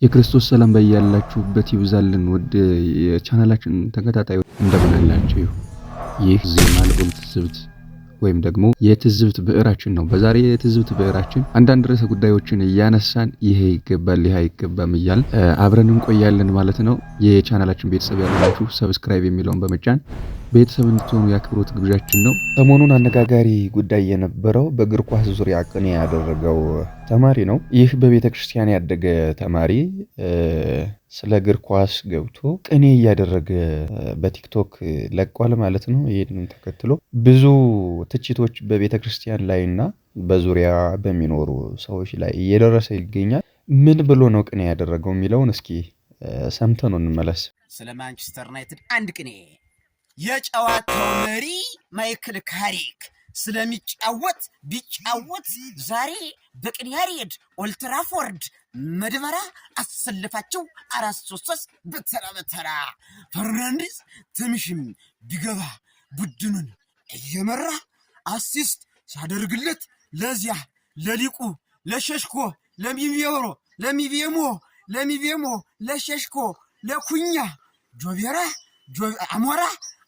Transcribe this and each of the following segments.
የክርስቶስ ሰላም በያላችሁበት ይብዛልን። ውድ የቻናላችን ተከታታዮች እንደምን አላችሁ? ይህ ዜና ልዑል ትዝብት ወይም ደግሞ የትዝብት ብዕራችን ነው። በዛሬ የትዝብት ብዕራችን አንዳንድ ርዕሰ ጉዳዮችን እያነሳን ይሄ ይገባል ይሄ አይገባም እያልን አብረን እንቆያለን ማለት ነው። የቻናላችን ቤተሰብ ያላችሁ ሰብስክራይብ የሚለውን በመጫን ቤተሰብ እንድትሆኑ የአክብሮት ግብዣችን ነው። ሰሞኑን አነጋጋሪ ጉዳይ የነበረው በእግር ኳስ ዙሪያ ቅኔ ያደረገው ተማሪ ነው። ይህ በቤተ ክርስቲያን ያደገ ተማሪ ስለ እግር ኳስ ገብቶ ቅኔ እያደረገ በቲክቶክ ለቋል ማለት ነው። ይህንን ተከትሎ ብዙ ትችቶች በቤተ ክርስቲያን ላይ እና በዙሪያ በሚኖሩ ሰዎች ላይ እየደረሰ ይገኛል። ምን ብሎ ነው ቅኔ ያደረገው የሚለውን እስኪ ሰምተን እንመለስ። ስለ ማንቸስተር ዩናይትድ አንድ ቅኔ የጨዋታው መሪ ማይክል ካሪክ ስለሚጫወት ቢጫወት ዛሬ በቅኔ ያሬድ ኦልትራፎርድ መድበራ አሰልፋቸው 4-3 በተራ በተራ ፈርናንዴዝ ትንሽም ቢገባ ቡድኑን እየመራ አሲስት ሲያደርግለት ለዚያ ለሊቁ ለሸሽኮ ለሚቬሞ ለሸሽኮ ለኩኛ ጆቤራ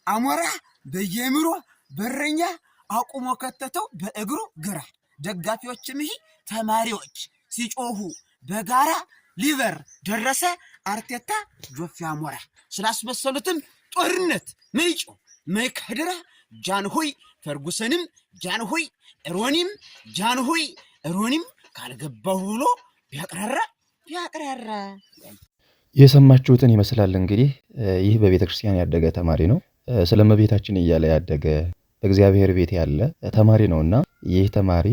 አሞራ በየምሮ በረኛ አቁሞ ከተተው በእግሩ ግራ። ደጋፊዎችም ይሄ ተማሪዎች ሲጮሁ በጋራ ሊቨር ደረሰ አርቴታ ጆፌ አሞራ ስላስመሰሉትም ጦርነት ምንጮ መከድራ ጃንሆይ ፈርጉሰንም ጃንሆይ ሮኒም ካልገባው ብሎ ቢያቅራራ የሰማችሁትን ይመስላል። እንግዲህ ይህ በቤተ ክርስቲያን ያደገ ተማሪ ነው። ስለ እመቤታችን እያለ ያደገ በእግዚአብሔር ቤት ያለ ተማሪ ነውና ይህ ተማሪ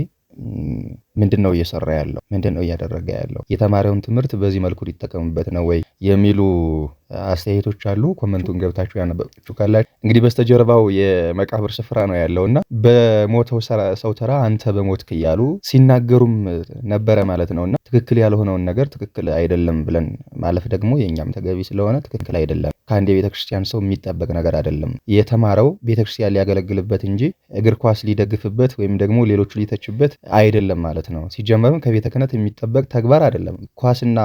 ምንድን ነው እየሰራ ያለው? ምንድን ነው እያደረገ ያለው? የተማሪውን ትምህርት በዚህ መልኩ ሊጠቀምበት ነው ወይ የሚሉ አስተያየቶች አሉ። ኮመንቱን ገብታችሁ ያነበባችሁ ካላችሁ እንግዲህ በስተጀርባው የመቃብር ስፍራ ነው ያለውና በሞተው ሰው ተራ አንተ በሞትክ እያሉ ሲናገሩም ነበረ ማለት ነውና ትክክል ያልሆነውን ነገር ትክክል አይደለም ብለን ማለፍ ደግሞ የኛም ተገቢ ስለሆነ ትክክል አይደለም፣ ከአንድ የቤተክርስቲያን ሰው የሚጠበቅ ነገር አይደለም። የተማረው ቤተክርስቲያን ሊያገለግልበት እንጂ እግር ኳስ ሊደግፍበት ወይም ደግሞ ሌሎቹ ሊተችበት አይደለም ማለት ነው። ሲጀመርም ከቤተ ክህነት የሚጠበቅ ተግባር አይደለም። ኳስና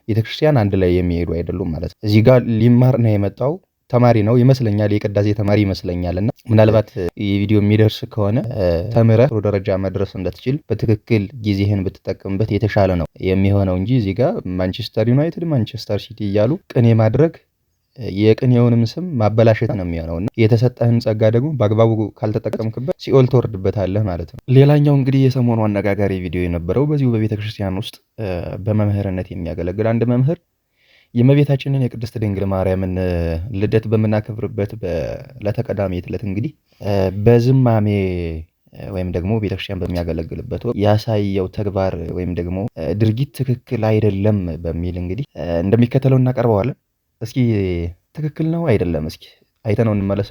ቤተክርስቲያን አንድ ላይ የሚሄዱ አይደሉም ማለት ነው። እዚህ ጋር ሊማር ነው የመጣው ተማሪ ነው ይመስለኛል፣ የቅዳሴ ተማሪ ይመስለኛልና ምናልባት የቪዲዮ የሚደርስ ከሆነ ተምረህ ጥሩ ደረጃ መድረስ እንደትችል በትክክል ጊዜህን ብትጠቀምበት የተሻለ ነው የሚሆነው እንጂ እዚህ ጋር ማንቸስተር ዩናይትድ ማንቸስተር ሲቲ እያሉ ቅኔ ማድረግ የቅኔውንም ስም ማበላሸት ነው የሚሆነውና የተሰጠህን ጸጋ ደግሞ በአግባቡ ካልተጠቀምክበት ሲኦል ትወርድበታለህ ማለት ነው። ሌላኛው እንግዲህ የሰሞኑ አነጋጋሪ ቪዲዮ የነበረው በዚሁ በቤተክርስቲያን ውስጥ በመምህርነት የሚያገለግል አንድ መምህር የእመቤታችንን የቅድስት ድንግል ማርያምን ልደት በምናከብርበት በዕለተ ቀዳሚት ዕለት እንግዲህ በዝማሜ ወይም ደግሞ ቤተክርስቲያን በሚያገለግልበት ወቅት ያሳየው ተግባር ወይም ደግሞ ድርጊት ትክክል አይደለም በሚል እንግዲህ እንደሚከተለው እናቀርበዋለን። እስኪ ትክክል ነው አይደለም? እስኪ አይተነው እንመለስ።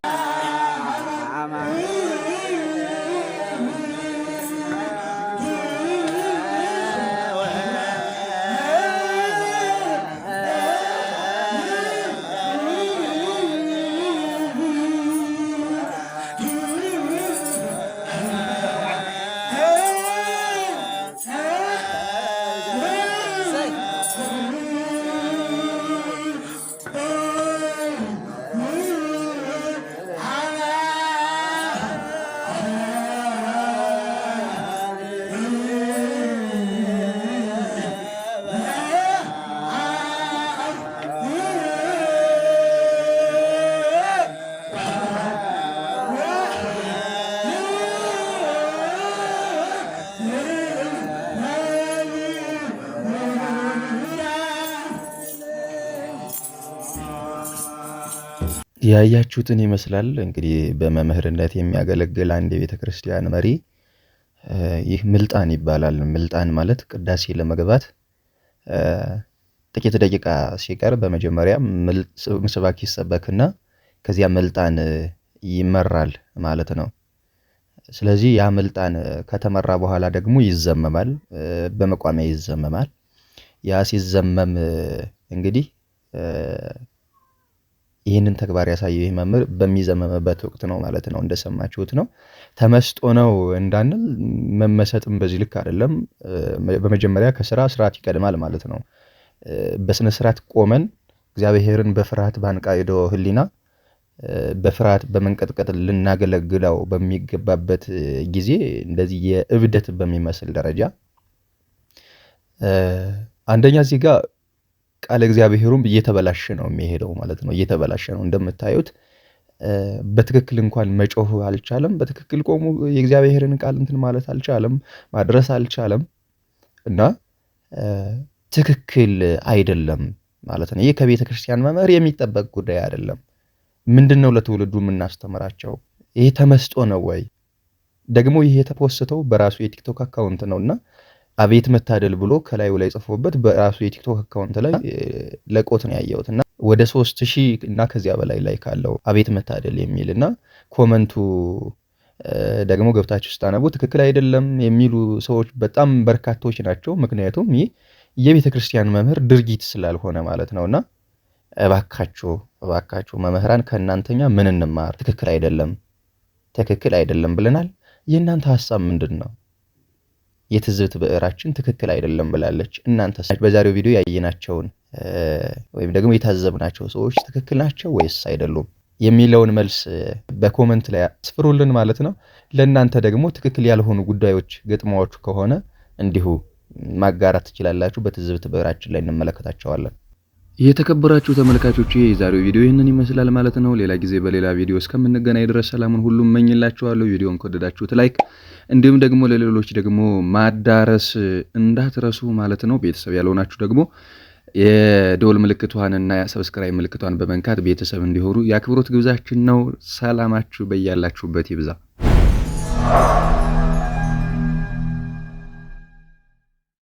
ያያችሁትን ይመስላል እንግዲህ በመምህርነት የሚያገለግል አንድ የቤተ ክርስቲያን መሪ። ይህ ምልጣን ይባላል። ምልጣን ማለት ቅዳሴ ለመግባት ጥቂት ደቂቃ ሲቀር በመጀመሪያ ምስባክ ይሰበክና ከዚያ ምልጣን ይመራል ማለት ነው። ስለዚህ ያ ምልጣን ከተመራ በኋላ ደግሞ ይዘመማል፣ በመቋሚያ ይዘመማል። ያ ሲዘመም እንግዲህ ይህንን ተግባር ያሳየው ይህ መምህር በሚዘመምበት ወቅት ነው ማለት ነው። እንደሰማችሁት ነው። ተመስጦ ነው እንዳንል መመሰጥም በዚህ ልክ አይደለም። በመጀመሪያ ከስራ ስርዓት ይቀድማል ማለት ነው። በስነ ስርዓት ቆመን እግዚአብሔርን በፍርሃት ባንቃይዶ ህሊና በፍርሃት በመንቀጥቀጥ ልናገለግለው በሚገባበት ጊዜ እንደዚህ የእብደት በሚመስል ደረጃ አንደኛ እዚህ ጋር ቃል እግዚአብሔሩም እየተበላሸ ነው የሚሄደው ማለት ነው። እየተበላሸ ነው እንደምታዩት በትክክል እንኳን መጮህ አልቻለም። በትክክል ቆሞ የእግዚአብሔርን ቃል እንትን ማለት አልቻለም፣ ማድረስ አልቻለም እና ትክክል አይደለም ማለት ነው። ይህ ከቤተ ክርስቲያን መምህር የሚጠበቅ ጉዳይ አይደለም። ምንድነው ለትውልዱ የምናስተምራቸው? ይሄ ተመስጦ ነው ወይ? ደግሞ ይሄ የተፖስተው በራሱ የቲክቶክ አካውንት ነውና አቤት መታደል ብሎ ከላዩ ላይ ጽፎበት በራሱ የቲክቶክ አካውንት ላይ ለቆት ነው ያየሁትና ወደ 3000 እና ከዚያ በላይ ላይ ካለው አቤት መታደል የሚልና ኮመንቱ ደግሞ ገብታችሁ ስታነቡ ትክክል አይደለም የሚሉ ሰዎች በጣም በርካቶች ናቸው። ምክንያቱም ይህ የቤተ ክርስቲያን መምህር ድርጊት ስላልሆነ ማለት ነውና እባካችሁ መምህራን ከእናንተኛ ምን እንማር? ትክክል አይደለም ብለናል። የእናንተ ሐሳብ ምንድነው? የትዝብት ብዕራችን ትክክል አይደለም ብላለች። እናንተ በዛሬው ቪዲዮ ያየናቸውን ወይም ደግሞ የታዘብናቸው ሰዎች ትክክል ናቸው ወይስ አይደሉም የሚለውን መልስ በኮመንት ላይ አስፍሩልን ማለት ነው። ለእናንተ ደግሞ ትክክል ያልሆኑ ጉዳዮች ገጥመዋችሁ ከሆነ እንዲሁ ማጋራት ትችላላችሁ። በትዝብት ብዕራችን ላይ እንመለከታቸዋለን። የተከበራችሁ ተመልካቾች የዛሬው ቪዲዮ ይህንን ይመስላል ማለት ነው። ሌላ ጊዜ በሌላ ቪዲዮ እስከምንገናኝ ድረስ ሰላሙን ሁሉ እመኝላችኋለሁ። ቪዲዮን ከወደዳችሁት ላይክ እንዲሁም ደግሞ ለሌሎች ደግሞ ማዳረስ እንዳትረሱ ማለት ነው። ቤተሰብ ያልሆናችሁ ደግሞ የደወል ምልክቷንና የሰብስክራይብ ምልክቷን በመንካት ቤተሰብ እንዲሆኑ የአክብሮት ግብዣችን ነው። ሰላማችሁ በያላችሁበት ይብዛ።